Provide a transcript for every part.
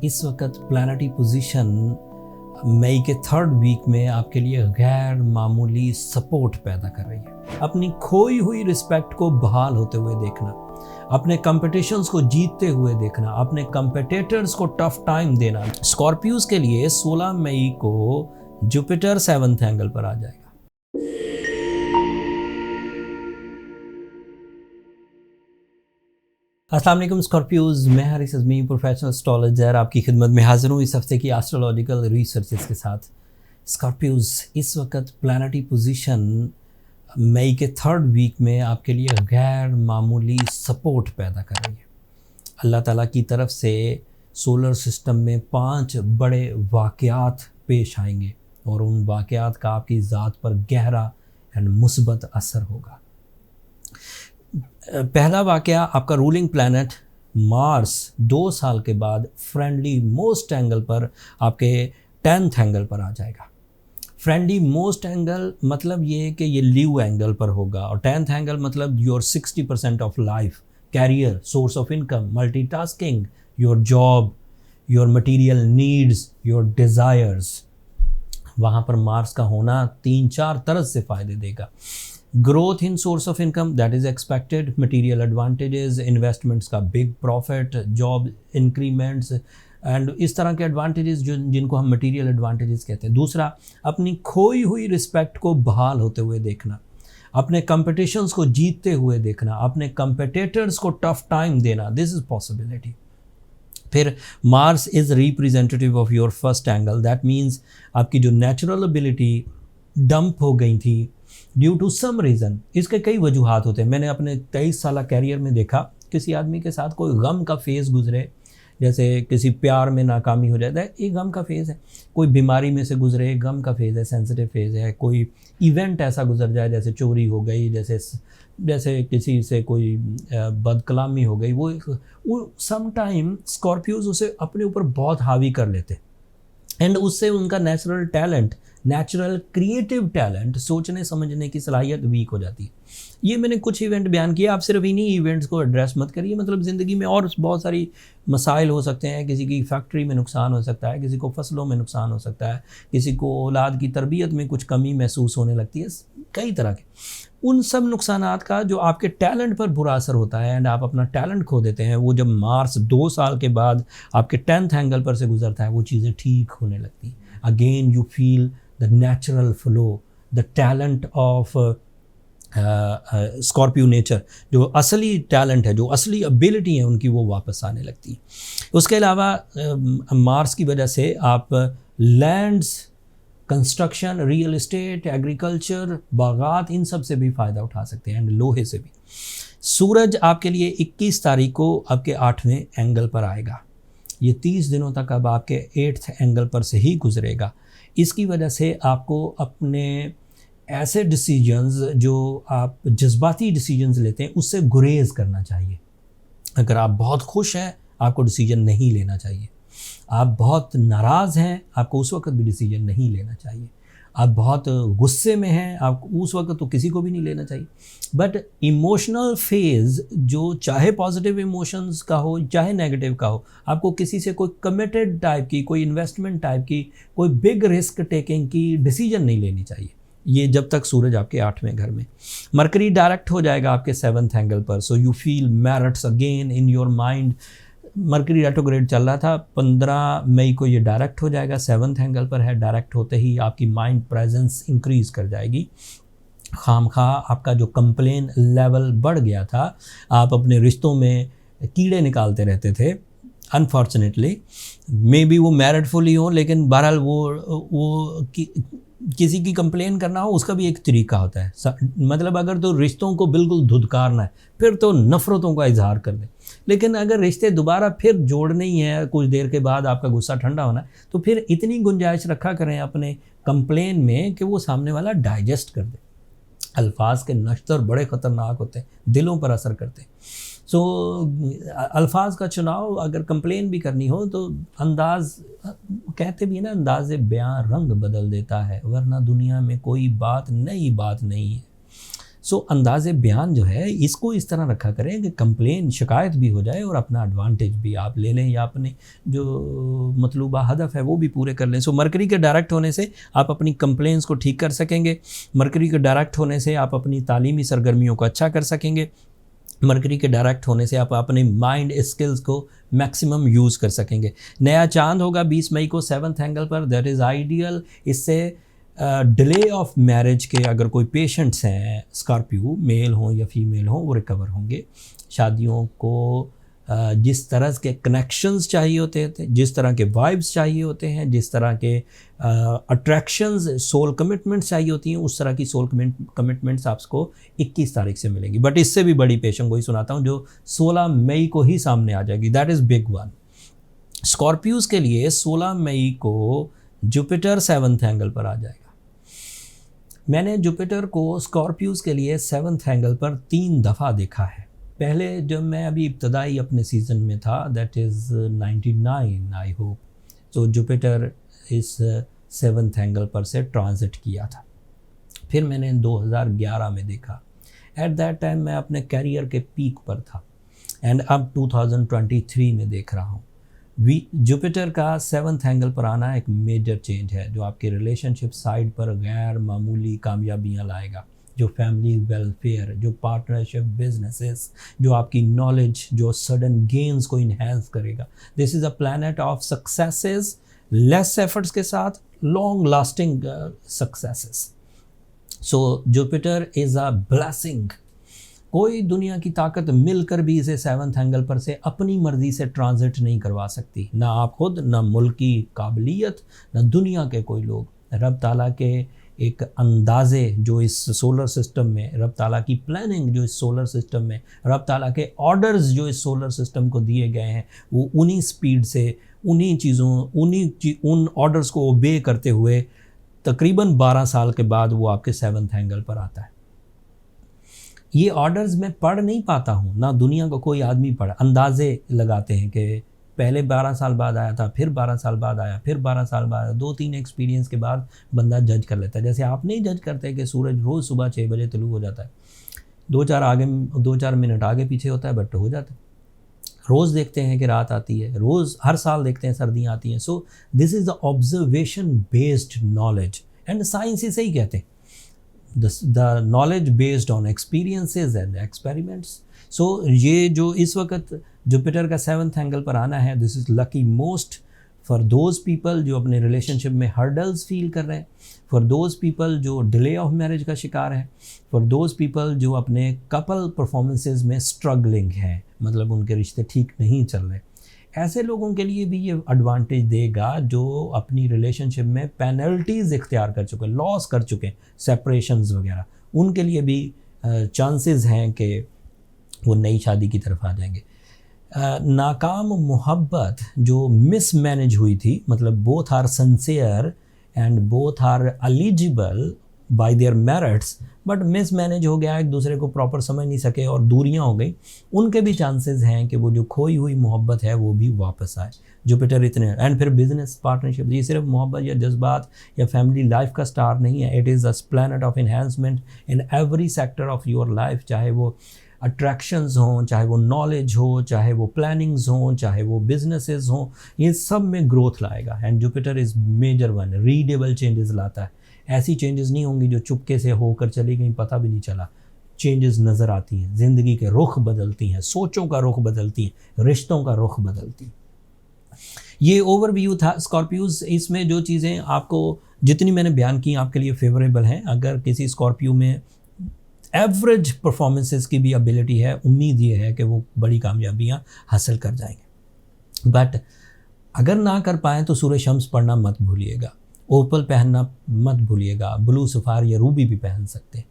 इस वक्त planetary position मई के 3rd वीक में आपके लिए गैर मामूली सपोर्ट पैदा कर रही है। अपनी खोई हुई रिस्पेक्ट को बहाल होते हुए देखना, अपने कंपटीशंस को जीतते हुए देखना, अपने कंपटीटर्स को टफ टाइम देना। स्कॉर्पियोज के लिए 16 मई को जुपिटर 7th एंगल पर आ जाएगा। अस्सलाम वालेकुम स्कॉर्पियोज, मैं हारिस अज़मी प्रोफेशनल एस्ट्रोलॉजर आपकी खिदमत में हाजिर हूँ इस हफ्ते की एस्ट्रोलॉजिकल रिसर्चेस के साथ। स्कॉर्पियोज इस वक्त प्लानिटरी पोजीशन मई के 3rd वीक में आपके लिए गैर मामूली सपोर्ट पैदा कर रही है। अल्लाह ताला की तरफ से सोलर सिस्टम में 5 बड़े वाक़यात पेश आएंगे और उन वाक़यात का आपकी ज़ात पर गहरा एंड मुस्बत असर होगा। पहला वाक़या, आपका रूलिंग प्लैनेट मार्स 2 साल के बाद फ्रेंडली मोस्ट एंगल पर आपके 10th एंगल पर आ जाएगा। फ्रेंडली मोस्ट एंगल मतलब ये कि ये लीव एंगल पर होगा और 10th एंगल मतलब your 60% of life, career, source of income, multitasking, your job, your material needs, your desires. वहाँ पर मार्स का होना 3-4 तरह से फ़ायदे देगा। Growth in source of income that is expected, material advantages, investments का big profit, job increments and इस तरह के एडवांटेजेस जिनको हम मटीरियल एडवांटेजेस कहते हैं। दूसरा, अपनी खोई हुई रिस्पेक्ट को बहाल होते हुए देखना, अपने कंपटीशंस को जीतते हुए देखना, अपने कंपटीटर्स को टफ टाइम देना, दिस इज़ पॉसिबिलिटी। फिर Mars is representative of your first angle, that means आपकी जो नेचुरल एबिलिटी डंप हो गई थी ड्यू टू सम रीज़न। इसके कई वजूहात होते हैं। मैंने अपने 23 साल कैरियर में देखा, किसी आदमी के साथ कोई गम का फेज़ गुजरे, जैसे किसी प्यार में नाकामी हो जाता है, एक गम का फेज़ है। कोई बीमारी में से गुजरे, एक गम का फेज़ है, सेंसिटिव फेज़ है। कोई इवेंट ऐसा गुजर जाए जैसे चोरी हो गई, जैसे किसी से कोई बदकलामी हो गई, वो सम टाइम स्कॉर्पियोज उसे अपने ऊपर बहुत हावी कर लेते एंड उससे उनका natural talent, natural creative talent, सोचने समझने की सलाहियत वीक हो जाती है। ये मैंने कुछ इवेंट बयान किए, आप सिर्फ इन्हीं इवेंट्स को एड्रेस मत करिए। मतलब ज़िंदगी में और बहुत सारी मसाइल हो सकते हैं। किसी की फैक्ट्री में नुकसान हो सकता है, किसी को फसलों में नुकसान हो सकता है, किसी को औलाद की तरबियत में कुछ कमी महसूस होने लगती है, कई तरह के। उन सब नुकसानात का जो आपके टैलेंट पर बुरा असर होता है एंड आप अपना टैलेंट खो देते हैं, वो जब मार्स 2 साल के बाद आपके 10th एंगल पर से गुजरता है, वो चीज़ें ठीक होने लगती हैं। Again you feel the natural flow, the talent of Scorpio nature, जो असली टैलेंट है, जो असली एबिलिटी है उनकी, वो वापस आने लगती है। उसके अलावा मार्स की वजह से आप lands, construction, real estate, agriculture, बागात, इन सब से भी फ़ायदा उठा सकते हैं एंड लोहे से भी। सूरज आपके लिए 21 तारीख को आपके 8वें एंगल पर आएगा। ये 30 दिनों तक अब आपके 8th एंगल पर से ही गुजरेगा। इसकी वजह से आपको अपने ऐसे डिसीजंस जो आप जज्बाती डिसीजंस लेते हैं उससे गुरेज करना चाहिए। अगर आप बहुत खुश हैं, आपको डिसीजन नहीं लेना चाहिए। आप बहुत नाराज़ हैं, आपको उस वक्त भी डिसीजन नहीं लेना चाहिए। आप बहुत गुस्से में हैं, आपको उस वक्त तो किसी को भी नहीं लेना चाहिए। बट इमोशनल फेज़ जो चाहे पॉजिटिव इमोशंस का हो चाहे नेगेटिव का हो, आपको किसी से कोई कमिटेड टाइप की, कोई इन्वेस्टमेंट टाइप की, कोई बिग रिस्क टेकिंग की डिसीजन नहीं लेनी चाहिए। ये जब तक सूरज आपके 8वें घर में। मरकरी डायरेक्ट हो जाएगा आपके 7th एंगल पर, so you feel merits again in your mind. Mercury retrograde चल रहा था, 15 मई को ये डायरेक्ट हो जाएगा, 7th एंगल पर है। डायरेक्ट होते ही आपकी माइंड प्रेजेंस इंक्रीज़ कर जाएगी। खामखा आपका जो कंप्लेन लेवल बढ़ गया था, आप अपने रिश्तों में कीड़े निकालते रहते थे, अनफॉर्चुनेटली मे बी वो मैरिटफुल ही हो, लेकिन बहरहाल वो किसी की कंप्लेन करना हो उसका भी एक तरीका होता है। मतलब अगर तो रिश्तों को बिल्कुल धुतकारना है, फिर तो नफ़रतों का इजहार कर दें। लेकिन अगर रिश्ते दोबारा फिर जोड़ने ही है, कुछ देर के बाद आपका गुस्सा ठंडा होना है, तो फिर इतनी गुंजाइश रखा करें अपने कंप्लेन में कि वो सामने वाला डाइजेस्ट कर दे। अल्फाज के नश्तर बड़े ख़तरनाक होते हैं, दिलों पर असर करते हैं। सो अल्फाज का चुनाव, अगर कंप्लेन भी करनी हो तो अंदाज़, कहते भी है ना, अंदाज़े बयां रंग बदल देता है, वरना दुनिया में कोई बात नई बात नहीं है। सो अंदाज़े बयान जो है इसको इस तरह रखा करें कि कंप्लेन शिकायत भी हो जाए और अपना एडवांटेज भी आप ले लें या अपने जो मतलूबा हदफ है वो भी पूरे कर लें। सो मरकरी के डायरेक्ट होने से आप अपनी कंप्लेंट्स को ठीक कर सकेंगे, मरकरी के डायरेक्ट होने से आप अपनी तालीमी सरगर्मियों को अच्छा कर सकेंगे, मरकरी के डायरेक्ट होने से आप अपने माइंड स्किल्स को मैक्सिमम यूज़ कर सकेंगे। नया चांद होगा 20 मई को 7th एंगल पर, दैट इज़ आइडियल। इससे डिले ऑफ मैरिज के अगर कोई पेशेंट्स हैं स्कॉर्पियो, मेल हों या फीमेल हों, वो रिकवर होंगे। शादियों को जिस तरह के कनेक्शंस चाहिए होते थे, जिस तरह के वाइब्स चाहिए होते हैं, जिस तरह के अट्रैक्शंस, सोल कमिटमेंट्स चाहिए होती हैं, उस तरह की सोल कमिटमेंट्स आपको 21 तारीख से मिलेंगी। बट इससे भी बड़ी पेशन गोई सुनाता हूँ जो 16 मई को ही सामने आ जाएगी, that is big one. Scorpios के लिए 16 मई को जुपिटर 7th एंगल पर आ जाएगा। मैंने जुपिटर को स्कॉर्पियोज के लिए 7th एंगल पर 3 दफ़ा देखा है। पहले जब मैं अभी इब्तदाई अपने सीज़न में था, दैट इज़ 99 आई होप, तो जुपिटर इस 7th एंगल पर से ट्रांजिट किया था। फिर मैंने 2011 में देखा, एट दैट टाइम मैं अपने कैरियर के पीक पर था, एंड अब 2023 में देख रहा हूँ। जुपिटर का 7th एंगल पर आना एक मेजर चेंज है जो आपके रिलेशनशिप साइड पर गैर मामूली कामयाबियाँ लाएगा, जो फैमिली वेलफेयर, जो पार्टनरशिप, बिजनेसेस, जो आपकी नॉलेज, जो सडन गेन्स को इन्हेंस करेगा। This is a planet of successes, less efforts के साथ long lasting successes. So Jupiter is a blessing. कोई दुनिया की ताकत मिलकर भी इसे 7th एंगल पर से अपनी मर्ज़ी से ट्रांजिट नहीं करवा सकती, ना आप खुद, ना मुल्क की काबिलियत, ना दुनिया के कोई लोग। रब ताला के एक अंदाज़े जो इस सोलर सिस्टम में, रब ताला की प्लानिंग जो इस सोलर सिस्टम में, रब ताला के ऑर्डर्स जो इस सोलर सिस्टम को दिए गए हैं, वो उन्हीं स्पीड से, उन्हीं चीज़ों, उन ऑर्डर्स को ओबे करते हुए तकरीबन 12 साल के बाद वो आपके 7th एंगल पर आता है। ये ऑर्डर्स मैं पढ़ नहीं पाता हूँ, ना दुनिया को कोई आदमी पढ़, अंदाज़े लगाते हैं कि पहले 12 साल बाद आया था, फिर 12 साल बाद आया, फिर 12 साल बाद आया। 2-3 एक्सपीरियंस के बाद बंदा जज कर लेता है। जैसे आप नहीं जज करते कि सूरज रोज़ सुबह 6 बजे तुलू हो जाता है, 2-4 मिनट आगे पीछे होता है, बट हो जाता है। रोज़ देखते हैं कि रात आती है, रोज़ हर साल देखते हैं सर्दियाँ आती हैं। So this is the observation based knowledge, and science इसे ही कहते हैं, the knowledge based on experiences and experiments. So ये जो इस वक्त जुपिटर का 7th एंगल पर आना है, this is lucky most for those people जो अपने रिलेशनशिप में हर्डल्स फील कर रहे हैं, फॉर दोज पीपल जो डिले ऑफ मैरिज का शिकार हैं, फॉर दोज पीपल जो अपने कपल परफॉर्मेंसेस में स्ट्रगलिंग हैं, मतलब उनके रिश्ते ठीक नहीं चल रहे। ऐसे लोगों के लिए भी ये एडवांटेज देगा जो अपनी रिलेशनशिप में पेनल्टीज़ इख्तियार कर चुके, लॉस कर चुके, सेपरेशंस वगैरह, उनके लिए भी चांसेस हैं कि वो नई शादी की तरफ आ जाएंगे। नाकाम मोहब्बत जो मिसमैनेज हुई थी, मतलब both are sincere and both are eligible by their merits, but mismanage हो गया, एक दूसरे को प्रॉपर समझ नहीं सके और दूरियां हो गई, उनके भी चांसेस हैं कि वो जो खोई हुई मोहब्बत है वो भी वापस आए। जुपिटर इतने, एंड फिर बिजनेस पार्टनरशिप, ये सिर्फ मोहब्बत या जज्बात या फैमिली लाइफ का स्टार नहीं है, it is a planet of enhancement in every sector of your life, चाहे वो अट्रैक्शंस हों, चाहे वो नॉलेज हो, चाहे वो प्लानिंग्स हों, चाहे वो बिजनेसेस हों, ये सब में ग्रोथ लाएगा। And Jupiter is major one, readable changes लाता है। ऐसी चेंजेस नहीं होंगी जो चुपके से होकर चली गई, पता भी नहीं चला। चेंजेस नज़र आती हैं, ज़िंदगी के रुख बदलती हैं, सोचों का रुख बदलती हैं, रिश्तों का रुख बदलती हैं। ये ओवरव्यू था स्कॉर्पियोज। इसमें जो चीज़ें आपको जितनी मैंने बयान की आपके लिए फेवरेबल हैं। अगर किसी स्कॉर्पियो में एवरेज परफॉर्मेंसेस की भी एबिलिटी है, उम्मीद ये है कि वो बड़ी कामयाबियाँ हासिल कर जाएंगे। बट अगर ना कर पाएँ तो सूरज शम्स पढ़ना मत भूलिएगा, ओपल पहनना मत भूलिएगा, ब्लू सफ़ार या रूबी भी पहन सकते हैं।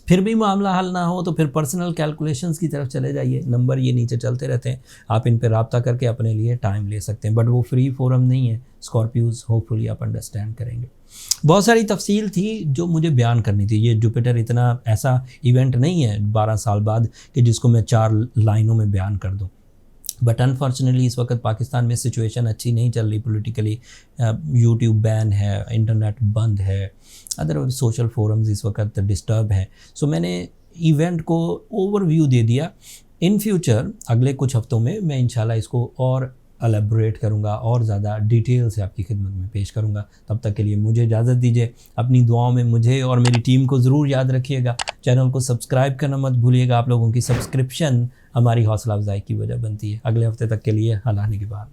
फिर भी मामला हल ना हो तो फिर पर्सनल कैलकुलेशंस की तरफ चले जाइए, नंबर ये नीचे चलते रहते हैं, आप इन पर रब्ता करके अपने लिए टाइम ले सकते हैं। बट वो फ्री फोरम नहीं है स्कॉर्पियोज, होपफुली आप अंडरस्टैंड करेंगे। बहुत सारी तफसील थी जो मुझे बयान करनी थी। ये जुपिटर इतना ऐसा इवेंट नहीं है 12 साल बाद कि जिसको मैं 4 लाइनों में बयान कर दूँ। बट अनफॉर्चुनेटली इस वक्त पाकिस्तान में सिचुएशन अच्छी नहीं चल रही पॉलिटिकली। यूट्यूब बैन है, इंटरनेट बंद है, अदर सोशल फोरम्स इस वक्त डिस्टर्ब हैं। सो मैंने इवेंट को ओवरव्यू दे दिया। इन फ्यूचर अगले कुछ हफ्तों में मैं इंशाल्लाह इसको और एलेबोरेट करूँगा और ज़्यादा डिटेल से आपकी खिदमत में पेश करूँगा। तब तक के लिए मुझे इजाज़त दीजिए। अपनी दुआओं में मुझे और मेरी टीम को ज़रूर याद रखिएगा। चैनल को सब्सक्राइब करना मत भूलिएगा। आप लोगों की सब्सक्रिप्शन हमारी हौसला अफजाई की वजह बनती है। अगले हफ्ते तक के लिए अल्लाह ने की बात।